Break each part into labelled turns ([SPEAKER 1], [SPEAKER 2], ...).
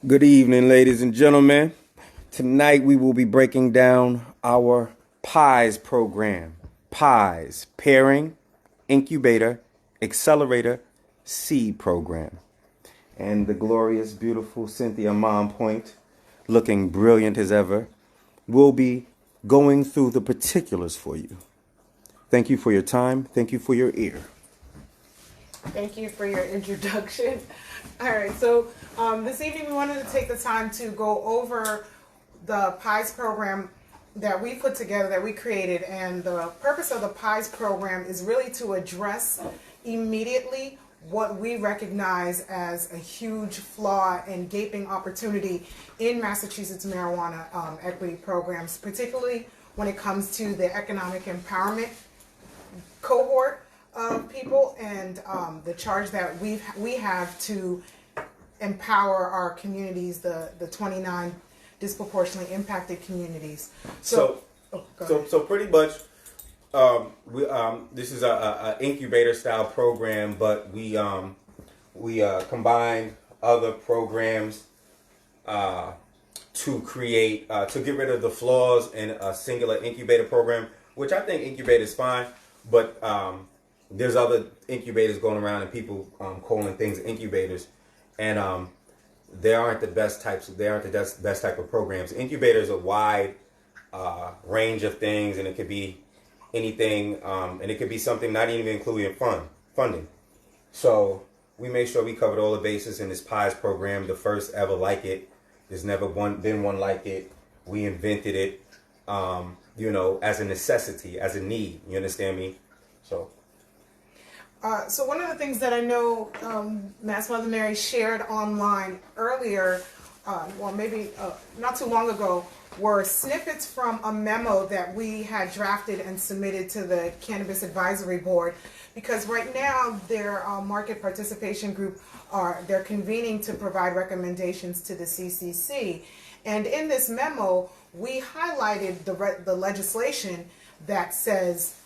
[SPEAKER 1] Good evening, ladies and gentlemen. Tonight we will be breaking down our PIES program. PIES, Pairing, Incubator, Accelerator, Seed Program. And the glorious, beautiful Cynthia Mom Point, looking brilliant as ever, will be going through the particulars for you. Thank you for your time. Thank you for your ear.
[SPEAKER 2] Thank you for your introduction. All right, so this evening we wanted to take the time to go over the PIES program that we put together, that we created, and the purpose of the PIES program is really to address immediately what we recognize as a huge flaw and gaping opportunity in Massachusetts marijuana equity programs, particularly when it comes to the economic empowerment cohort of people and the charge that we have to empower our communities, the 29 disproportionately impacted communities.
[SPEAKER 1] So pretty much, this is a incubator style program, but we combine other programs to create to get rid of the flaws in a singular incubator program, which I think incubator is fine, but there's other incubators going around and people calling things incubators, and they aren't the best types. They aren't the best type of programs. Incubators are wide range of things, and it could be anything, and it could be something not even including funding. So we made sure we covered all the bases in this PIES program, the first ever like it. There's never been one like it. We invented it, as a necessity, as a need. You understand me?
[SPEAKER 2] So one of the things that I know Mass Mother Mary shared online earlier, maybe not too long ago, were snippets from a memo that we had drafted and submitted to the Cannabis Advisory Board, because right now their market participation group they're convening to provide recommendations to the CCC, and in this memo we highlighted the legislation that says,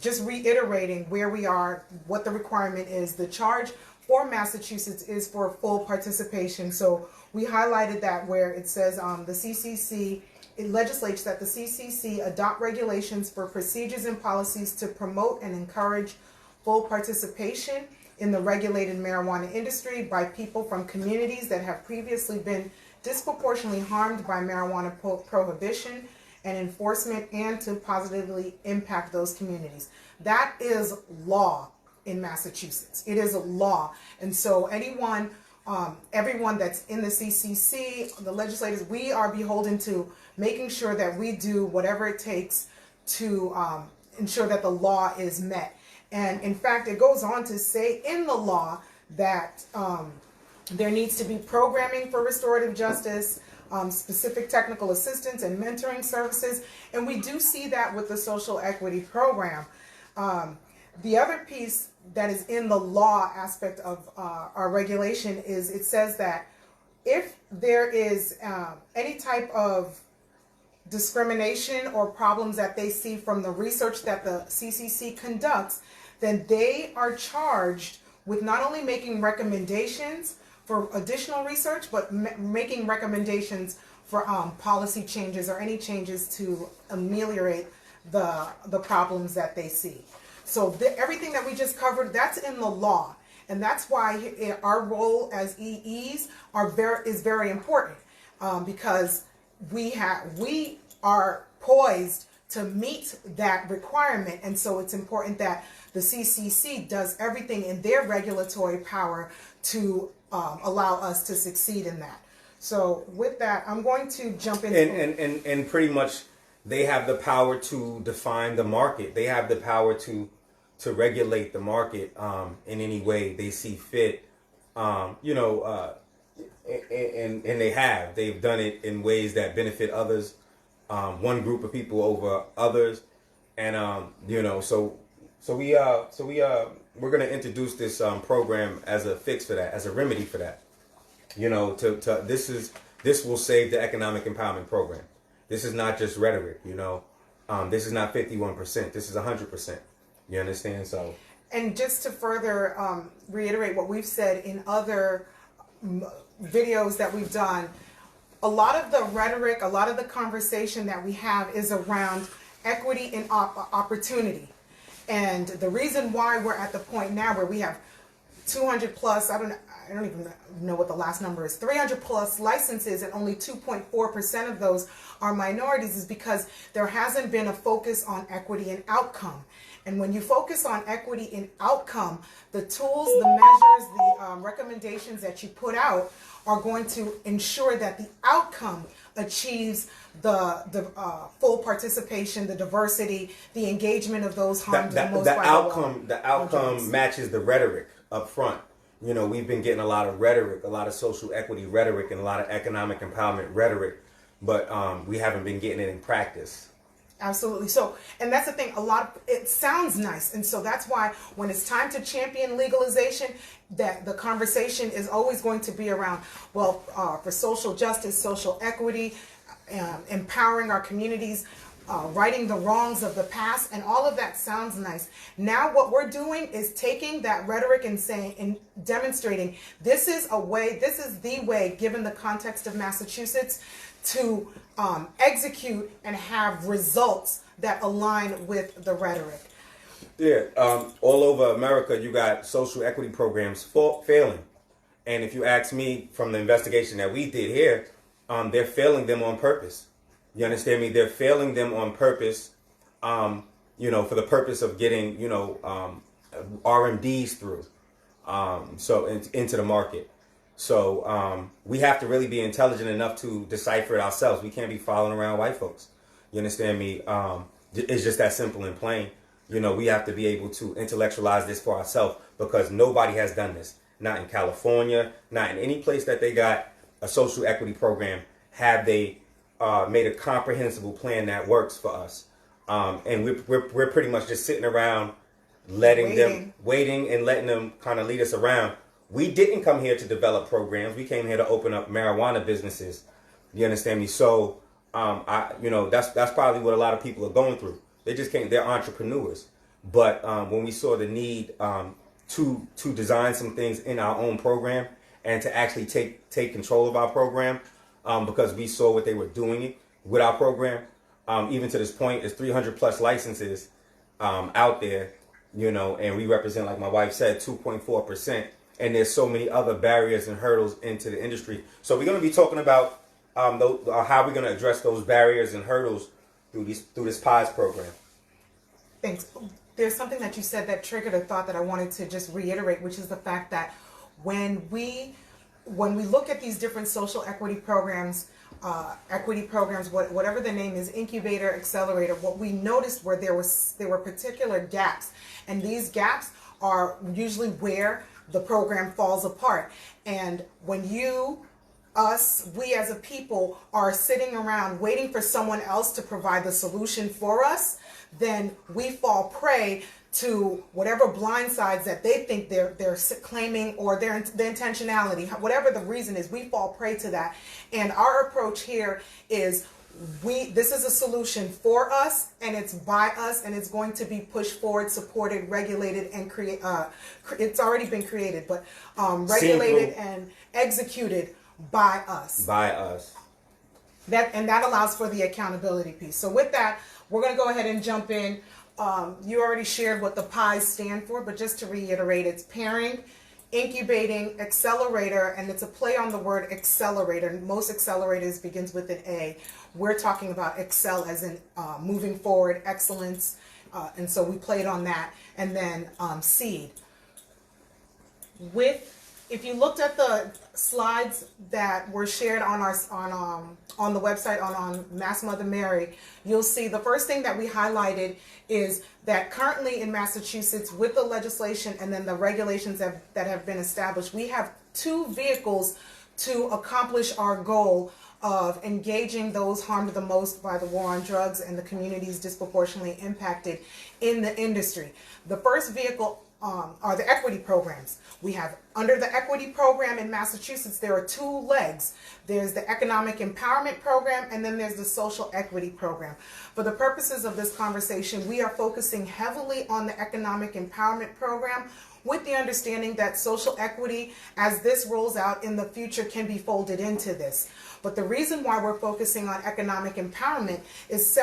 [SPEAKER 2] just reiterating where we are, what the requirement is. The charge for Massachusetts is for full participation. So we highlighted that where it says the CCC, it legislates that the CCC adopt regulations for procedures and policies to promote and encourage full participation in the regulated marijuana industry by people from communities that have previously been disproportionately harmed by marijuana prohibition and enforcement, and to positively impact those communities. That is law in Massachusetts. It is a law. And so everyone that's in the CCC, the legislators, we are beholden to making sure that we do whatever it takes to ensure that the law is met. And in fact, it goes on to say in the law that there needs to be programming for restorative justice, specific technical assistance and mentoring services, and we do see that with the social equity program. The other piece that is in the law aspect of our regulation is it says that if there is any type of discrimination or problems that they see from the research that the CCC conducts, then they are charged with not only making recommendations for additional research, but making recommendations for policy changes or any changes to ameliorate the problems that they see. So everything that we just covered, that's in the law, and that's why our role as EEs is very important, because we are poised to meet that requirement, and so it's important that the CCC does everything in their regulatory power to allow us to succeed in that. So with that, I'm going to jump into
[SPEAKER 1] and pretty much they have the power to define the market. They have the power to regulate the market in any way they see fit. And they've done it in ways that benefit others, one group of people over others, and we're going to introduce this program as a fix for that, as a remedy for that. This will save the economic empowerment program. This is not just rhetoric. This is not 51%. This is 100%. You understand? So,
[SPEAKER 2] and just to further reiterate what we've said in other videos that we've done, a lot of the rhetoric, a lot of the conversation that we have is around equity and opportunity. And the reason why we're at the point now where we have 200 plus, I don't even know what the last number is, 300 plus licenses, and only 2.4% of those are minorities, is because there hasn't been a focus on equity and outcome. And when you focus on equity and outcome, the tools, the measures, the recommendations that you put out are going to ensure that the outcome achieves the full participation, the diversity, the engagement of those harmed the most.
[SPEAKER 1] The outcome matches the rhetoric up front. You know, we've been getting a lot of rhetoric, a lot of social equity rhetoric, and a lot of economic empowerment rhetoric, but we haven't been getting it in practice.
[SPEAKER 2] Absolutely. So, and that's the thing, it sounds nice. And so that's why when it's time to champion legalization, that the conversation is always going to be around, well, for social justice, social equity, empowering our communities, righting the wrongs of the past, and all of that sounds nice. Now what we're doing is taking that rhetoric and saying and demonstrating this is the way, given the context of Massachusetts, to execute and have results that align with the rhetoric.
[SPEAKER 1] Yeah, all over America, you got social equity programs failing. And if you ask me, from the investigation that we did here, they're failing them on purpose. You understand me? They're failing them on purpose, you know, for the purpose of getting, you know, RMDs through, so into the market. So we have to really be intelligent enough to decipher it ourselves. We can't be following around white folks. You understand me? It's just that simple and plain. You know, we have to be able to intellectualize this for ourselves, because nobody has done this. Not in California, not in any place that they got a social equity program have they made a comprehensible plan that works for us. And we're pretty much just sitting around waiting and letting them kind of lead us around. We didn't come here to develop programs. We came here to open up marijuana businesses. You understand me? So, you know, that's probably what a lot of people are going through. They just can't. They're entrepreneurs. But when we saw the need to design some things in our own program and to actually take control of our program, because we saw what they were doing with our program, even to this point, there's 300 plus licenses out there, you know, and we represent, like my wife said, 2.4%. And there's so many other barriers and hurdles into the industry. So we're going to be talking about how we're going to address those barriers and hurdles through this PIES program.
[SPEAKER 2] Thanks. There's something that you said that triggered a thought that I wanted to just reiterate, which is the fact that when we look at these different social equity programs, whatever the name is, incubator, accelerator, what we noticed were there were particular gaps, and these gaps are usually where the program falls apart. And when we as a people are sitting around waiting for someone else to provide the solution for us, then we fall prey to whatever blind sides that they think they're claiming, or the intentionality, whatever the reason is, we fall prey to that. And our approach here is this is a solution for us, and it's by us, and it's going to be pushed forward, supported, regulated, and it's already been created, but regulated and executed by us.
[SPEAKER 1] By us.
[SPEAKER 2] That allows for the accountability piece. So with that, we're going to go ahead and jump in. You already shared what the PIES stand for, but just to reiterate, it's pairing, incubating, accelerator, and it's a play on the word accelerator. Most accelerators begins with an A. We're talking about excel as in moving forward, excellence, and so we played on that. And then seed. If you looked at the slides that were shared on the website on Mass Mother Mary, you'll see the first thing that we highlighted is that currently in Massachusetts, with the legislation and then the regulations that have been established, we have two vehicles to accomplish our goal of engaging those harmed the most by the war on drugs and the communities disproportionately impacted in the industry. The first vehicle are the equity programs. We have, under the equity program in Massachusetts, there are two legs. There's the economic empowerment program, and then there's the social equity program. For the purposes of this conversation, we are focusing heavily on the economic empowerment program, with the understanding that social equity, as this rolls out in the future, can be folded into this. But the reason why we're focusing on economic empowerment is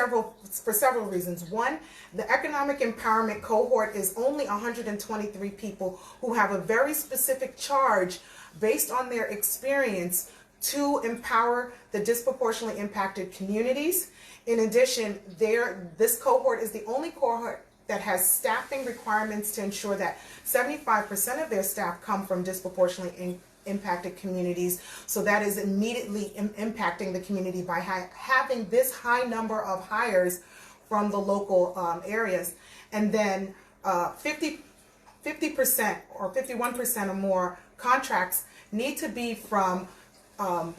[SPEAKER 2] for several reasons. One, the economic empowerment cohort is only 123 people who have a very specific charge based on their experience to empower the disproportionately impacted communities. In addition, this cohort is the only cohort that has staffing requirements to ensure that 75% of their staff come from disproportionately impacted communities. So that is immediately impacting the community by having this high number of hires from the local areas. And then 50% or 51% or more contracts need to be from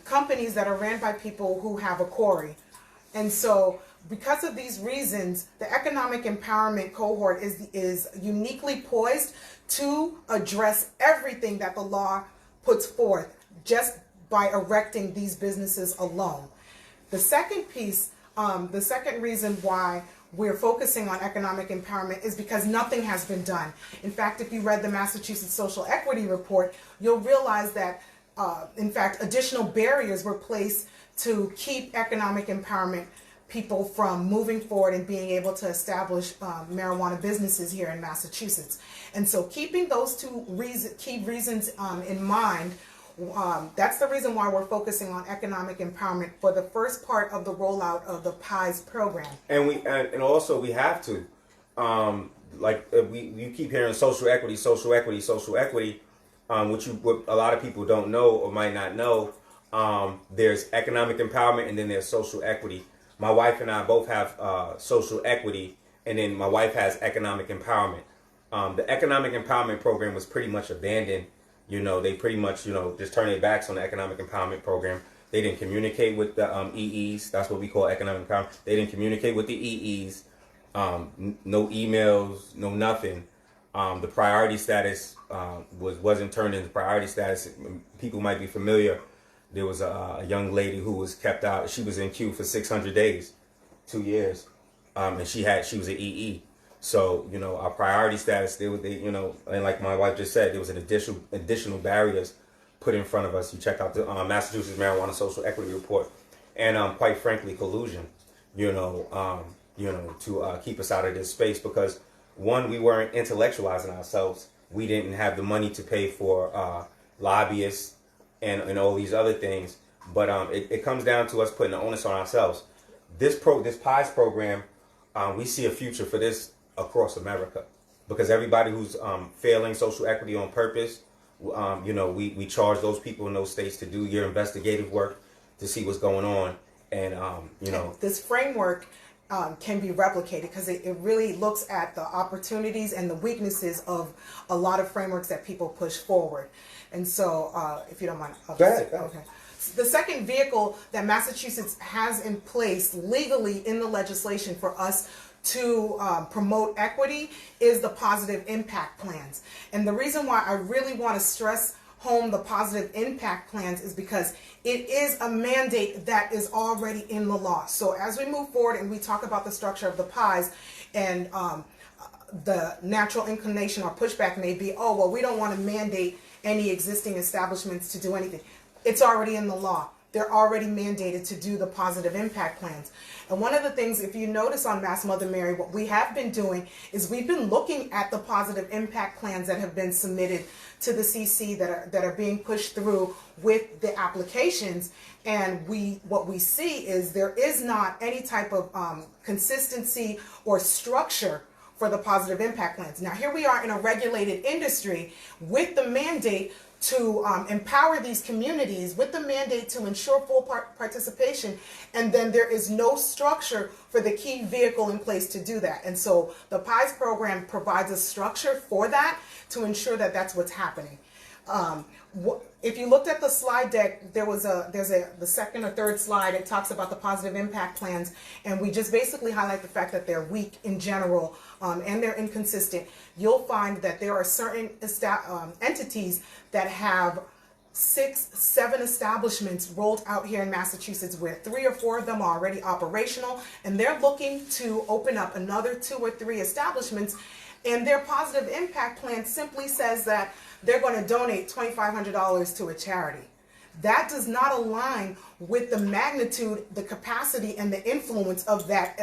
[SPEAKER 2] companies that are ran by people who have a quarry. And so because of these reasons, the economic empowerment cohort is uniquely poised to address everything that the law puts forth just by erecting these businesses alone. The second piece, the second reason why we're focusing on economic empowerment is because nothing has been done. In fact, if you read the Massachusetts Social Equity Report, you'll realize that, in fact, additional barriers were placed to keep economic empowerment people from moving forward and being able to establish marijuana businesses here in Massachusetts. And so keeping those two key reasons in mind, that's the reason why we're focusing on economic empowerment for the first part of the rollout of the PIES program.
[SPEAKER 1] And also we have to, you keep hearing social equity, social equity, social equity, what a lot of people don't know or might not know. There's economic empowerment and then there's social equity. My wife and I both have social equity, and then my wife has economic empowerment. The economic empowerment program was pretty much abandoned. They pretty much, just turned their backs on the economic empowerment program. They didn't communicate with the EEs. That's what we call economic empowerment. They didn't communicate with the EEs. No emails, no nothing. The priority status wasn't turned into priority status. People might be familiar. There was a young lady who was kept out. She was in queue for 600 days, 2 years, and she was an EE. So our priority status, and like my wife just said, there was an additional barriers put in front of us. You check out the Massachusetts Marijuana Social Equity Report, and quite frankly, collusion. To keep us out of this space because one, we weren't intellectualizing ourselves. We didn't have the money to pay for lobbyists and all these other things. But it comes down to us putting the onus on ourselves. This PIES program, we see a future for this across America because everybody who's failing social equity on purpose, we charge those people in those states to do your investigative work to see what's going on. And,
[SPEAKER 2] this framework can be replicated because it really looks at the opportunities and the weaknesses of a lot of frameworks that people push forward. And so, if you don't mind,
[SPEAKER 1] go ahead.
[SPEAKER 2] Okay. The second vehicle that Massachusetts has in place legally in the legislation for us to promote equity is the positive impact plans. And the reason why I really want to stress home the positive impact plans is because it is a mandate that is already in the law. So as we move forward and we talk about the structure of the PIES, and the natural inclination or pushback may be, oh, well, we don't want to mandate any existing establishments to do anything. It's already in the law. They're already mandated to do the positive impact plans. And one of the things, if you notice on Mass Mother Mary, what we have been doing is we've been looking at the positive impact plans that have been submitted to the CC that are being pushed through with the applications. And what we see is there is not any type of consistency or structure for the positive impact plans. Now here we are in a regulated industry with the mandate to empower these communities, with the mandate to ensure full participation, and then there is no structure for the key vehicle in place to do that. And so the PIES program provides a structure for that to ensure that that's what's happening. If you looked at the slide deck, there's the second or third slide. It talks about the positive impact plans, and we just basically highlight the fact that they're weak in general and they're inconsistent. You'll find that there are certain entities that have 6, 7 establishments rolled out here in Massachusetts where 3 or 4 of them are already operational, and they're looking to open up another 2 or 3 establishments And their positive impact plan simply says that they're going to donate $2,500 to a charity. That does not align with the magnitude, the capacity, and the influence of that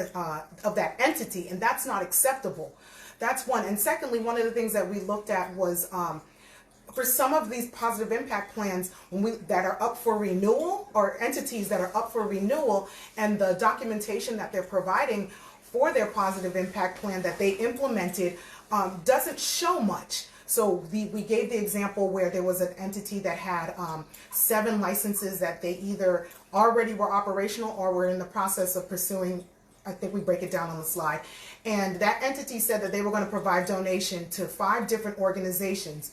[SPEAKER 2] entity, and that's not acceptable. That's one. And secondly, one of the things that we looked at was for some of these positive impact plans that are up for renewal, or entities that are up for renewal, and the documentation that they're providing for their positive impact plan that they implemented doesn't show much. So we gave the example where there was an entity that had 7 licenses that they either already were operational or were in the process of pursuing. I think we break it down on the slide. And that entity said that they were going to provide donation to 5 different organizations,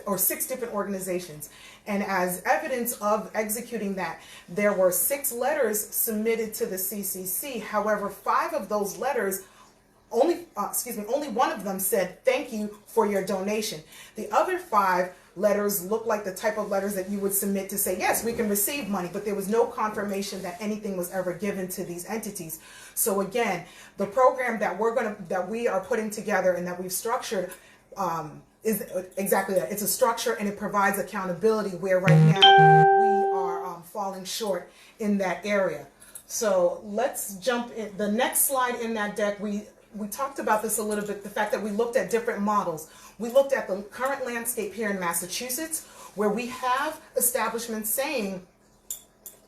[SPEAKER 2] or 6 different organizations. And as evidence of executing that, there were 6 letters submitted to the CCC. However, 5 of those letters, only one of them said, "Thank you for your donation." The other 5 letters looked like the type of letters that you would submit to say, yes, we can receive money, but there was no confirmation that anything was ever given to these entities. So again, the program that we are putting together and that we've structured is exactly that. It's a structure, and it provides accountability, where right now we are falling short in that area. So let's jump in. The next slide in that deck, we talked about this a little bit, the fact that we looked at different models. We looked at the current landscape here in Massachusetts, where we have establishments saying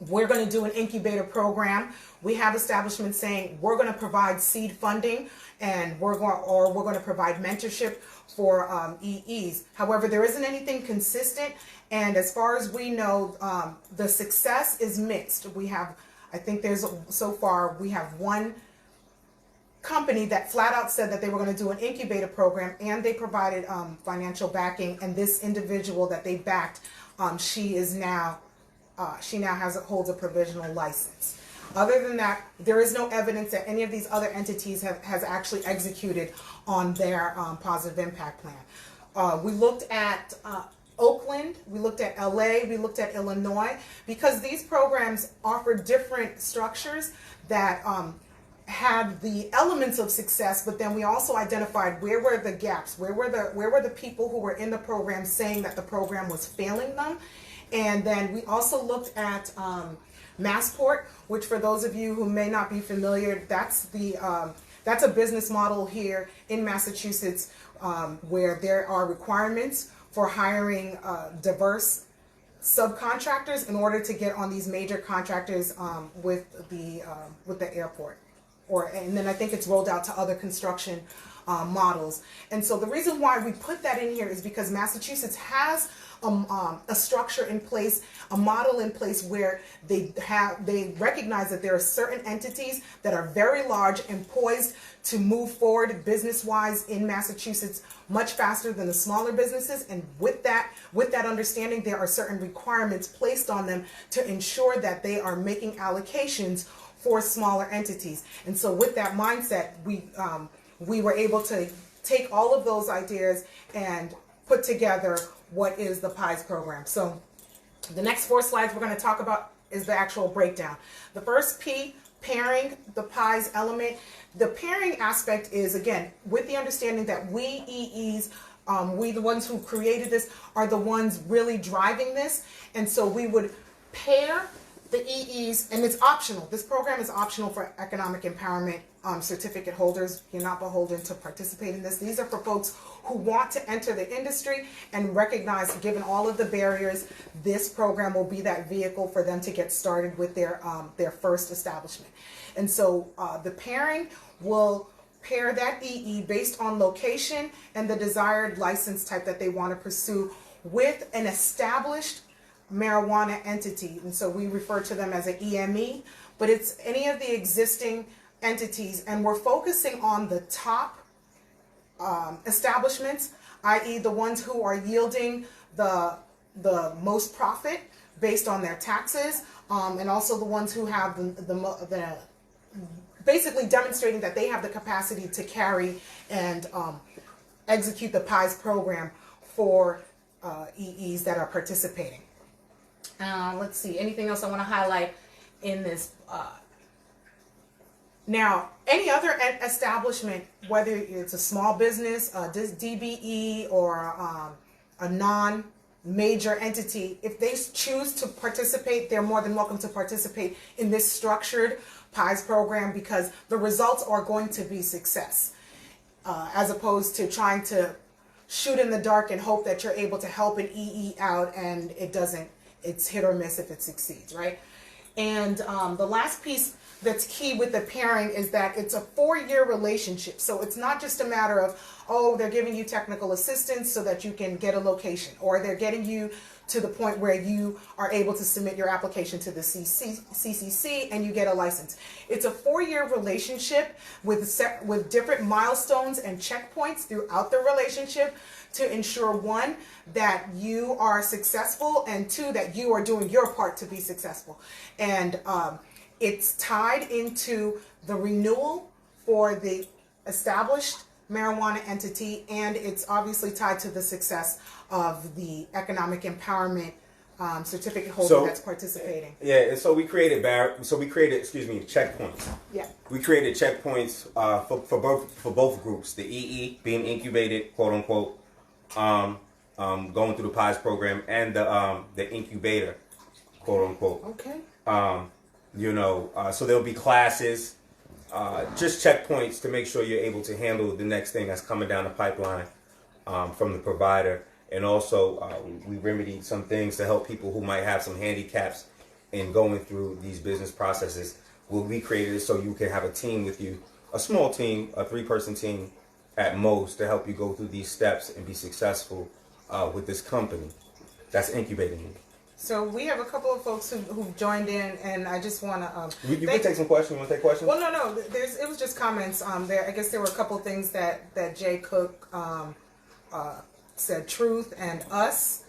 [SPEAKER 2] we're going to do an incubator program. We have establishments saying we're going to provide seed funding, and we're going to provide mentorship for EEs. However, there isn't anything consistent, and as far as we know, the success is mixed. So far we have one company that flat out said that they were going to do an incubator program, and they provided financial backing, and this individual that they backed, she now holds a provisional license. Other than that, there is no evidence that any of these other entities has actually executed on their positive impact plan. We looked at Oakland, we looked at LA, we looked at Illinois, because these programs offer different structures that had the elements of success, but then we also identified where were the gaps, where were the people who were in the program saying that the program was failing them. And then we also looked at Massport, which, for those of you who may not be familiar, that's a business model here in Massachusetts, where there are requirements for hiring diverse subcontractors in order to get on these major contractors with the airport. And then I think it's rolled out to other construction models. And so the reason why we put that in here is because Massachusetts has a structure in place, a model in place, where they recognize that there are certain entities that are very large and poised to move forward business-wise in Massachusetts much faster than the smaller businesses. And with that understanding, there are certain requirements placed on them to ensure that they are making allocations for smaller entities. And so with that mindset, we were able to take all of those ideas and put together what is the PIES program. So the next 4 slides we're going to talk about is the actual breakdown. The first P, pairing the PIES element. The pairing aspect is, again, with the understanding that we EEs, we the ones who created this, are the ones really driving this. And so we would pair the EEs, and it's optional. This program is optional for economic empowerment certificate holders. You're not beholden to participate in this. These are for folks who want to enter the industry and recognize, given all of the barriers, this program will be that vehicle for them to get started with their first establishment. And so the pairing will pair that EE based on location and the desired license type that they want to pursue with an established marijuana entity. And so we refer to them as an EME, but it's any of the existing entities, and we're focusing on the top establishments, i.e. the ones who are yielding the most profit based on their taxes, and also the ones who have the basically demonstrating that they have the capacity to carry and execute the PIES program for EEs that are participating. Let's see, anything else I want to highlight in this? Now, any other establishment, whether it's a small business, a DBE, or a non-major entity, if they choose to participate, they're more than welcome to participate in this structured PIES program, because the results are going to be success, as opposed to trying to shoot in the dark and hope that you're able to help an EE out and it doesn't. It's hit or miss if it succeeds, right? And the last piece that's key with the pairing is that it's a 4-year relationship. So it's not just a matter of, oh, they're giving you technical assistance so that you can get a location, or they're getting you to the point where you are able to submit your application to the CCC and you get a license. It's a 4-year relationship with different milestones and checkpoints throughout the relationship to ensure, 1, that you are successful, and 2, that you are doing your part to be successful. And it's tied into the renewal for the established marijuana entity, and it's obviously tied to the success of the economic empowerment certificate holder that's participating.
[SPEAKER 1] Yeah, and so we created checkpoints.
[SPEAKER 2] Yeah.
[SPEAKER 1] We created checkpoints for both groups. The EE being incubated, quote unquote, going through the PIES program, and the incubator, quote unquote.
[SPEAKER 2] Okay.
[SPEAKER 1] So there'll be classes, just checkpoints to make sure you're able to handle the next thing that's coming down the pipeline from the provider. And also, we remedied some things to help people who might have some handicaps in going through these business processes. We created it so you can have a team with you, a small team, a 3-person team at most, to help you go through these steps and be successful with this company that's incubating you.
[SPEAKER 2] So we have a couple of folks who've joined in, and I just want to.
[SPEAKER 1] You can take some questions. You want to take questions?
[SPEAKER 2] Well, no. It was just comments. There, I guess there were a couple of things that Jay Cook said. Truth and us.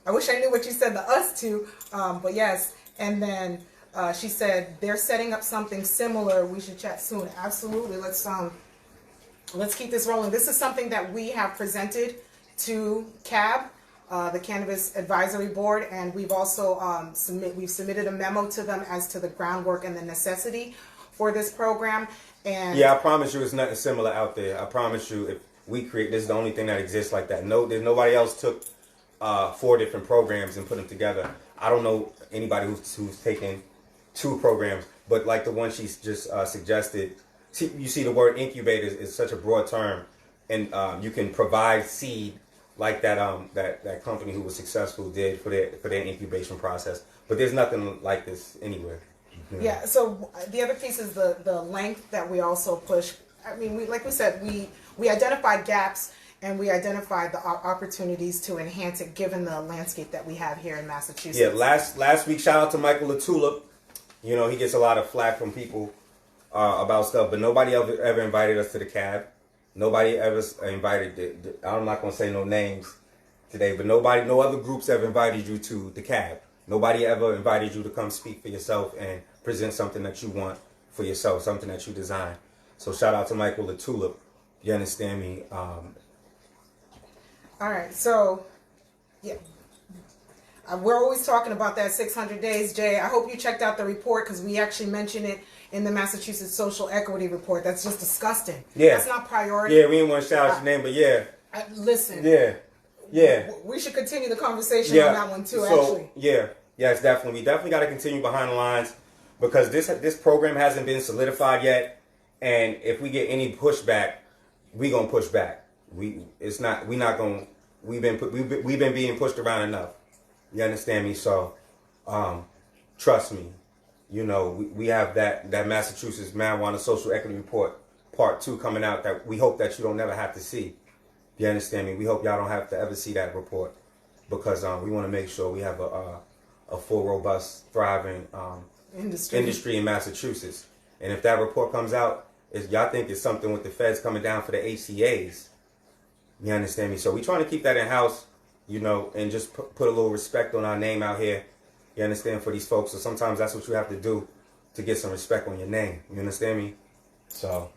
[SPEAKER 2] I wish I knew what you said the us to, but yes. And then she said they're setting up something similar. We should chat soon. Absolutely. Let's keep this rolling. This is something that we have presented to CAB. The Cannabis Advisory Board, and we've also submitted a memo to them as to the groundwork and the necessity for this program. And
[SPEAKER 1] yeah, I promise you, it's nothing similar out there. I promise you, if we create, this is the only thing that exists like that. There's nobody else took 4 different programs and put them together. I don't know anybody who's taken 2 programs, but like the one she's just suggested. You see, the word incubator is such a broad term, and you can provide seed, like that company who was successful did for their incubation process. But there's nothing like this anywhere.
[SPEAKER 2] Yeah. So the other piece is the length that we also push. I mean, like we said, we identified gaps, and we identified the opportunities to enhance it given the landscape that we have here in Massachusetts.
[SPEAKER 1] Yeah. Last week, shout out to Michael LaTulip. You know, he gets a lot of flack from people about stuff, but nobody ever invited us to the cab. Nobody ever invited, I'm not going to say no names today, but no other groups ever invited you to the cab. Nobody ever invited you to come speak for yourself and present something that you want for yourself, something that you design. So shout out to Michael LaTulip. You understand me?
[SPEAKER 2] All right. So, yeah. We're always talking about that 600 days, Jay. I hope you checked out the report, because we actually mention it in the Massachusetts Social Equity Report. That's just disgusting.
[SPEAKER 1] Yeah.
[SPEAKER 2] That's not priority.
[SPEAKER 1] Yeah, we didn't want to shout out your name, but yeah.
[SPEAKER 2] Listen.
[SPEAKER 1] Yeah.
[SPEAKER 2] We should continue the conversation on that one too, actually.
[SPEAKER 1] Yeah. Yes, definitely. We definitely got to continue behind the lines, because this program hasn't been solidified yet, and if we get any pushback, we gonna push back. We've been being pushed around enough. You understand me? So, trust me. You know, we have that Massachusetts Marijuana Social Equity Report Part 2 coming out that we hope that you don't never have to see. You understand me? We hope y'all don't have to ever see that report, because we want to make sure we have a full, robust, thriving industry in Massachusetts. And if that report comes out, y'all think it's something with the feds coming down for the HCAs. You understand me? So we're trying to keep that in-house, you know, and just put a little respect on our name out here. You understand, for these folks. So sometimes that's what you have to do to get some respect on your name. You understand me? So.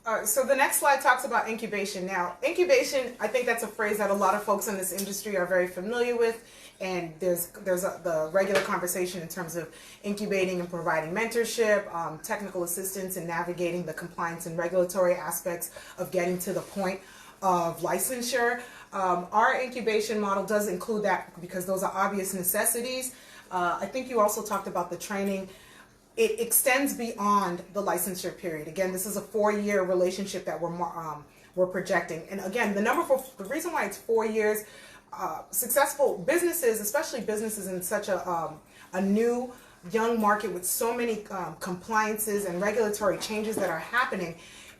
[SPEAKER 2] All right, so the next slide talks about incubation. Now, incubation, I think that's a phrase that a lot of folks in this industry are very familiar with. And the regular conversation in terms of incubating and providing mentorship, technical assistance, and navigating the compliance and regulatory aspects of getting to the point of licensure. Our incubation model does include that because those are obvious necessities. I think you also talked about the training. It extends beyond the licensure period. Again, this is a 4-year relationship that we're projecting. And again, the reason why it's 4 years, successful businesses, especially businesses in such a new young market with so many compliances and regulatory changes that are happening,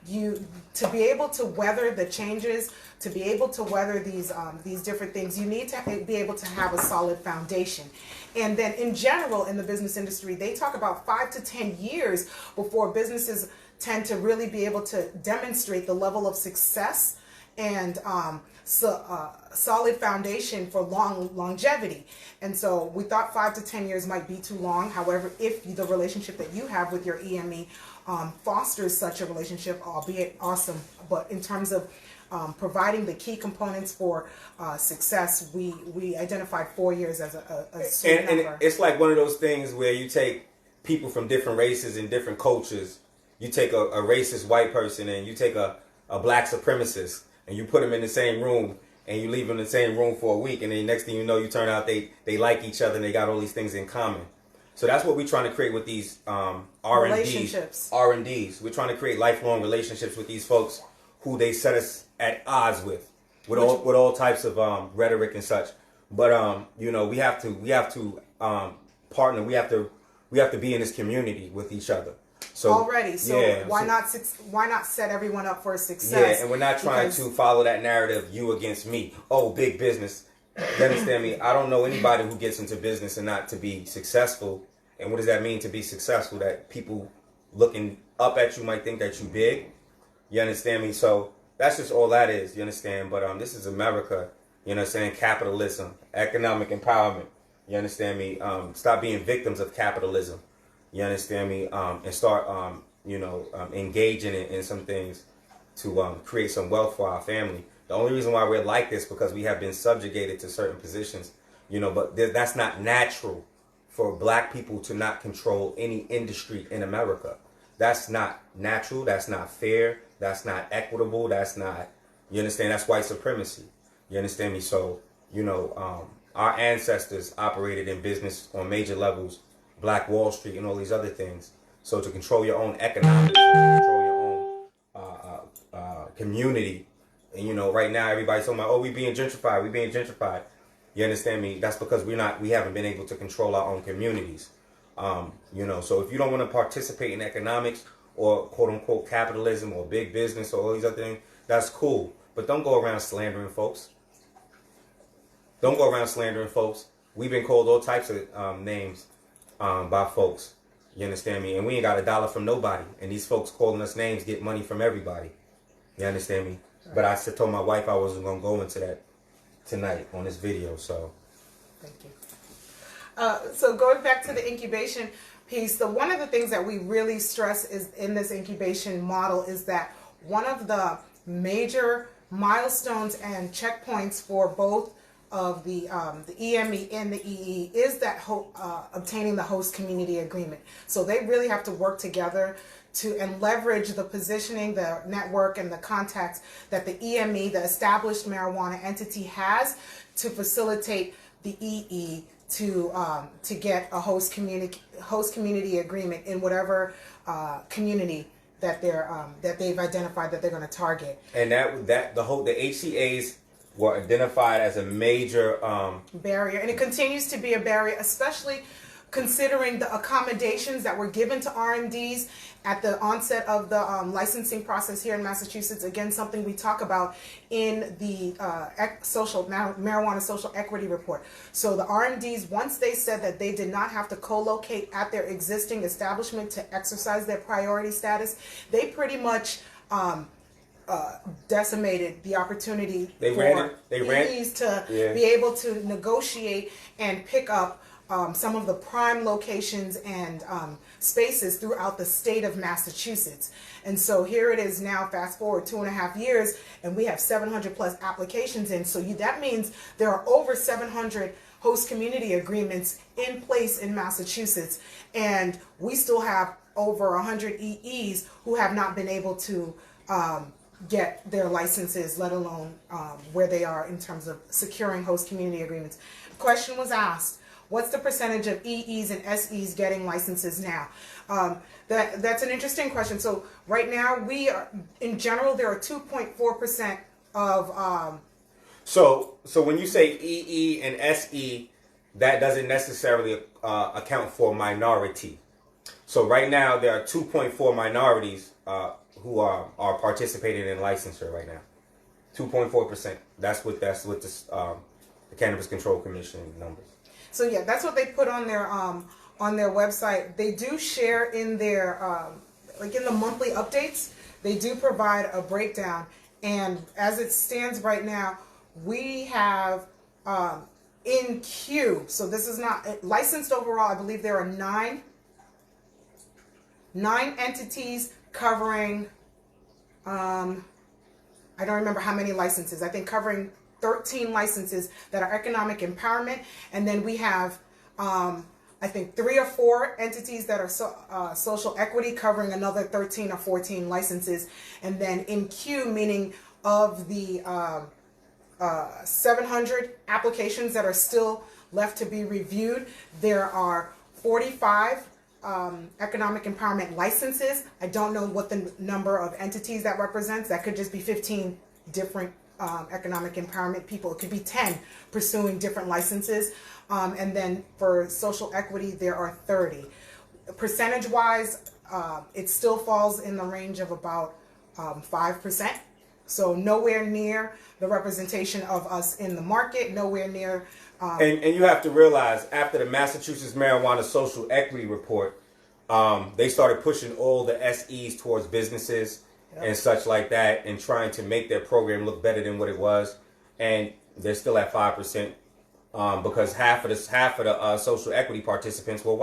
[SPEAKER 2] to be able to weather the changes, to be able to weather these different things, you need to be able to have a solid foundation. And then in general in the business industry, they talk about 5 to 10 years before businesses tend to really be able to demonstrate the level of success and solid foundation for longevity. And so we thought 5 to 10 years might be too long. However, if the relationship that you have with your EME fosters such a relationship, albeit awesome, but in terms of providing the key components for success, we identified 4 years as a sweet number.
[SPEAKER 1] And it's like one of those things where you take people from different races and different cultures. You take a racist white person and you take a black supremacist and you put them in the same room and you leave them in the same room for a week, and then next thing you know, you turn out they like each other and they got all these things in common. So that's what we're trying to create with these R&Ds. We're trying to create lifelong relationships with these folks who they set us at odds with all types of rhetoric and such. But you know, we have to partner. We have to be in this community with each other. So
[SPEAKER 2] already, why not set everyone up for success?
[SPEAKER 1] Yeah, and we're not trying to follow that narrative, you against me. Oh, big business. You understand me? I don't know anybody who gets into business and not to be successful. And what does that mean to be successful? That people looking up at you might think that you big. You understand me? So that's just all that is. You understand? But this is America. You know what I'm saying? Capitalism, economic empowerment. You understand me? Stop being victims of capitalism. You understand me? And start, engaging in some things to create some wealth for our family. The only reason why we're like this because we have been subjugated to certain positions, but that's not natural for black people to not control any industry in America. That's not natural. That's not fair. That's not equitable. That's not, you understand? That's white supremacy. You understand me? So, our ancestors operated in business on major levels, Black Wall Street and all these other things. So to control your own economics, to control your own community, and right now everybody's talking about, oh, we being gentrified. You understand me? That's because we haven't been able to control our own communities. So if you don't want to participate in economics or quote unquote capitalism or big business or all these other things, that's cool. But don't go around slandering folks. We've been called all types of names by folks. You understand me? And we ain't got $1 from nobody. And these folks calling us names get money from everybody. You understand me? Right. But I told my wife I wasn't going to go into that tonight on this video. So
[SPEAKER 2] thank you. So going back to the incubation piece, one of the things that we really stress is in this incubation model is that one of the major milestones and checkpoints for both of the EME and the EE is that obtaining the host community agreement. So they really have to work together and leverage the positioning, the network, and the contacts that the EME, the established marijuana entity, has to facilitate the EE to get a host community agreement in whatever community that they've identified that they're going to target.
[SPEAKER 1] And the HCAs were identified as a major
[SPEAKER 2] barrier, and it continues to be a barrier, especially considering the accommodations that were given to RMDs at the onset of the licensing process here in Massachusetts. Again, something we talk about in the marijuana social equity report. So the RMDs, once they said that they did not have to co-locate at their existing establishment to exercise their priority status, they pretty much decimated the opportunity for EEs to be able to negotiate and pick up some of the prime locations and spaces throughout the state of Massachusetts. And so here it is now, fast forward 2.5 years, and we have 700 plus applications in. So that means there are over 700 host community agreements in place in Massachusetts, and we still have over 100 EEs who have not been able to get their licenses, let alone where they are in terms of securing host community agreements. The question was asked, what's the percentage of EEs and SEs getting licenses now? That's an interesting question. So right now, we are, in general, there are 2.4% of...
[SPEAKER 1] So when you say EE and SE, that doesn't necessarily account for minority. So right now, there are 2.4 minorities who are participating in licensure right now. 2.4%. That's what this, the Cannabis Control Commission numbers.
[SPEAKER 2] So yeah, that's what they put on their website. They do share in their like in the monthly updates. They do provide a breakdown, and as it stands right now, we have in queue. So this is not licensed overall. I believe there are nine entities covering. I don't remember how many licenses. I think covering 13 licenses that are economic empowerment, and then we have I think 3 or 4 entities that are social equity covering another 13 or 14 licenses, and then in queue, meaning of the 700 applications that are still left to be reviewed, there are 45 economic empowerment licenses. I don't know what the number of entities that represents. That could just be 15 different economic empowerment people. It could be 10 pursuing different licenses. And then for social equity, there are 30. Percentage wise, it still falls in the range of about 5%. So nowhere near the representation of us in the market, nowhere near.
[SPEAKER 1] And you have to realize, after the Massachusetts Marijuana Social Equity Report, they started pushing all the SEs towards businesses and such like that, and trying to make their program look better than what it was. And they're still at 5%, because half of the social equity participants were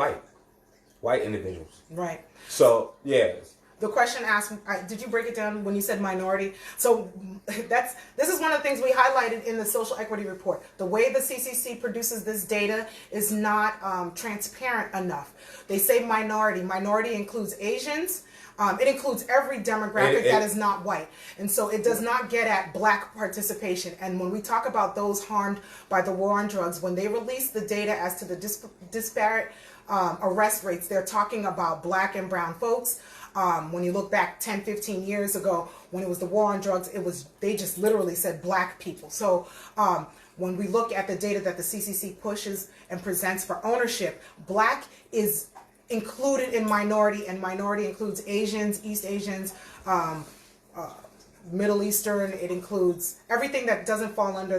[SPEAKER 1] white individuals.
[SPEAKER 2] Right.
[SPEAKER 1] So yeah.
[SPEAKER 2] The question asked, did you break it down when you said minority? So this is one of the things we highlighted in the social equity report. The way the CCC produces this data is not transparent enough. They say minority. Minority includes Asians. It includes every demographic that is not white. And so it does not get at black participation. And when we talk about those harmed by the war on drugs, when they release the data as to the disparate arrest rates, they're talking about black and brown folks. When you look back 10, 15 years ago, when it was the war on drugs, they just literally said black people. So when we look at the data that the CCC pushes and presents for ownership, black is included in minority, and minority includes Asians, East Asians, Middle Eastern. It includes everything that doesn't fall under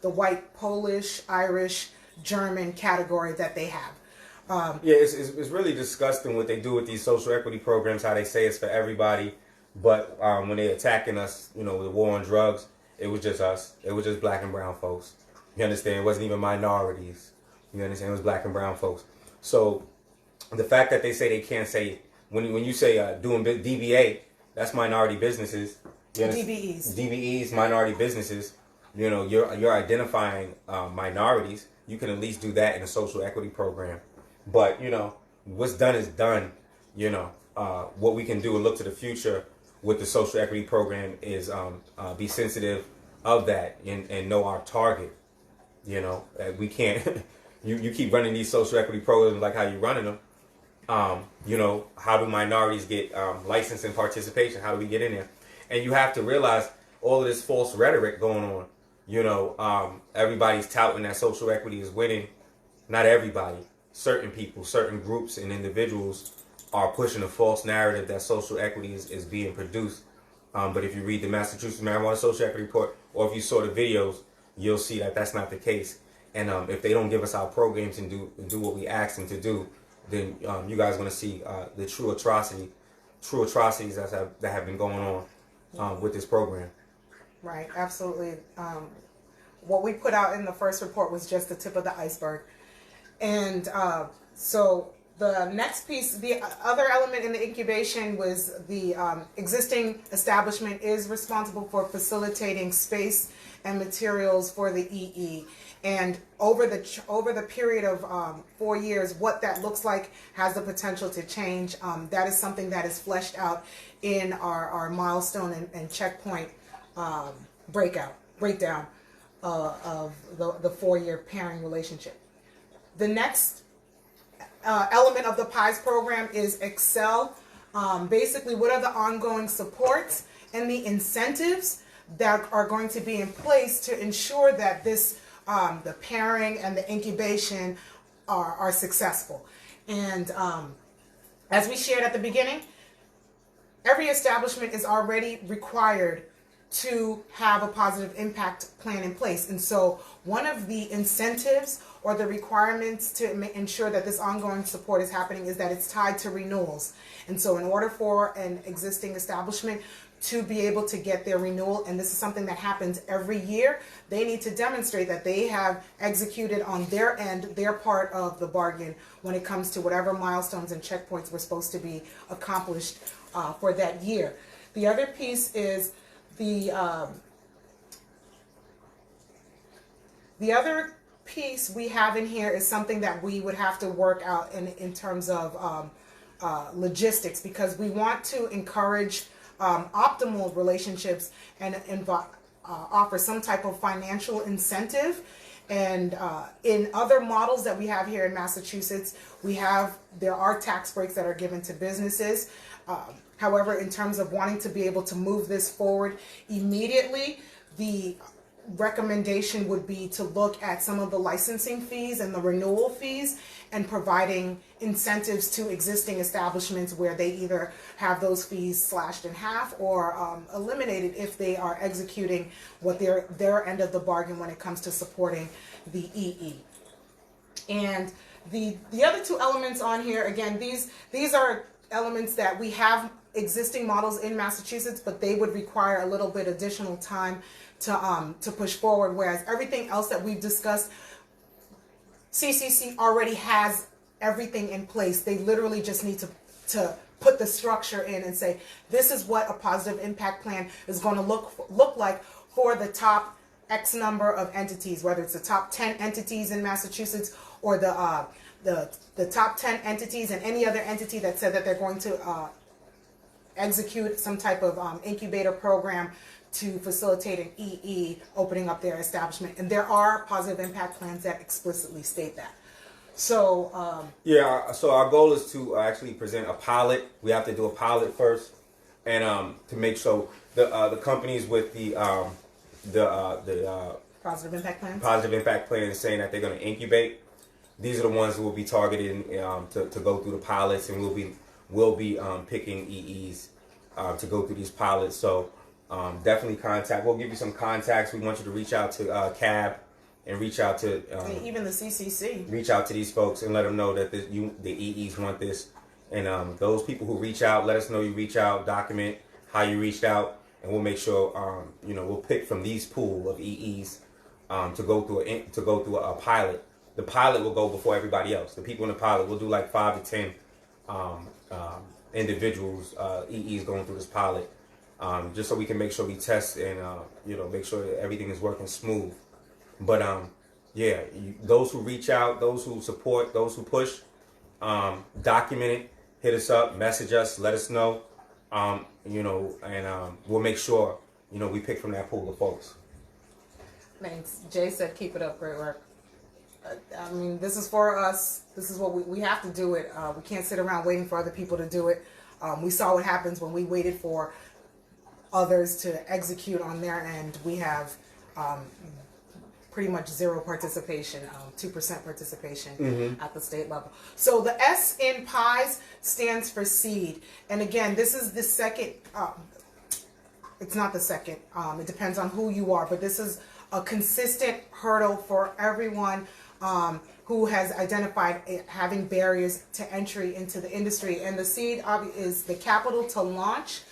[SPEAKER 2] the white, Polish, Irish, German category that they have.
[SPEAKER 1] Yeah, it's really disgusting what they do with these social equity programs, how they say it's for everybody, but when they're attacking us, with the war on drugs, it was just us. It was just black and brown folks. You understand? It wasn't even minorities. You understand? It was black and brown folks. So the fact that they say they can't say, when you say doing DBA, that's minority businesses. DBEs, minority businesses. You're identifying minorities. You can at least do that in a social equity program. But, what's done is done. What we can do and look to the future with the social equity program is be sensitive of that and know our target. We can't, you keep running these social equity programs like how you're running them. How do minorities get license and participation? How do we get in there? And you have to realize all of this false rhetoric going on. Everybody's touting that social equity is winning. Not everybody. Certain people, certain groups and individuals are pushing a false narrative that social equity is being produced. But if you read the Massachusetts Marijuana Social Equity Report, or if you saw the videos, you'll see that that's not the case. And if they don't give us our programs and do what we ask them to do, then you guys are going to see the true atrocities that have been going on with this program.
[SPEAKER 2] Right, absolutely. What we put out in the first report was just the tip of the iceberg. And so the next piece, the other element in the incubation was the existing establishment is responsible for facilitating space and materials for the EE. and over the period of 4 years, what that looks like has the potential to change. That is something that is fleshed out in our milestone and checkpoint breakdown of the 4-year pairing relationship. The next element of the PIES program is Excel. Basically, what are the ongoing supports and the incentives that are going to be in place to ensure that this the pairing and the incubation are successful. And as we shared at the beginning, every establishment is already required to have a positive impact plan in place. And so one of the incentives or the requirements to ensure that this ongoing support is happening is that it's tied to renewals. And so in order for an existing establishment to be able to get their renewal, and this is something that happens every year, they need to demonstrate that they have executed on their end, their part of the bargain when it comes to whatever milestones and checkpoints were supposed to be accomplished for that year. The other piece is the other piece we have in here is something that we would have to work out in terms of logistics, because we want to encourage optimal relationships and offer some type of financial incentive. And in other models that we have here in Massachusetts, there are tax breaks that are given to businesses. However, in terms of wanting to be able to move this forward immediately, the recommendation would be to look at some of the licensing fees and the renewal fees and providing incentives to existing establishments where they either have those fees slashed in half or eliminated if they are executing what their end of the bargain when it comes to supporting the EE. And the other two elements on here, again, these are elements that we have existing models in Massachusetts, but they would require a little bit additional time to push forward, whereas everything else that we've discussed, CCC already has everything in place. They literally just need to put the structure in and say, this is what a positive impact plan is going to look like for the top X number of entities, whether it's the top 10 entities in Massachusetts or the top 10 entities and any other entity that said that they're going to execute some type of incubator program to facilitate an EE opening up their establishment. And there are positive impact plans that explicitly state that. So
[SPEAKER 1] so our goal is to actually present a pilot. We have to do a pilot first, and to make sure the companies with the
[SPEAKER 2] positive
[SPEAKER 1] impact plans saying that they're going to incubate. These are the ones who will be targeted to go through the pilots, and we'll be picking EEs to go through these pilots. So definitely contact. We'll give you some contacts. We want you to reach out to CAB and reach out to
[SPEAKER 2] even the CCC.
[SPEAKER 1] Reach out to these folks and let them know that the EEs want this. And those people who reach out, let us know you reach out. Document how you reached out, and we'll make sure we'll pick from these pool of EEs to go through a pilot. The pilot will go before everybody else. The people in the pilot will do like 5 to 10 individuals, EEs going through this pilot, just so we can make sure we test and make sure that everything is working smooth. But those who reach out, those who support, those who push, document it, hit us up, message us, let us know, and we'll make sure we pick from that pool of folks.
[SPEAKER 2] Thanks. Jay said, "Keep it up, great work." I mean, this is for us. This is what we have to do it. We can't sit around waiting for other people to do it. We saw what happens when we waited for others to execute on their end. We have pretty much zero participation, 2% participation at the state level. So the S in PIES stands for seed. And again, this is the second, it's not the second, it depends on who you are, but this is a consistent hurdle for everyone who has identified having barriers to entry into the industry. And the seed is the capital to launch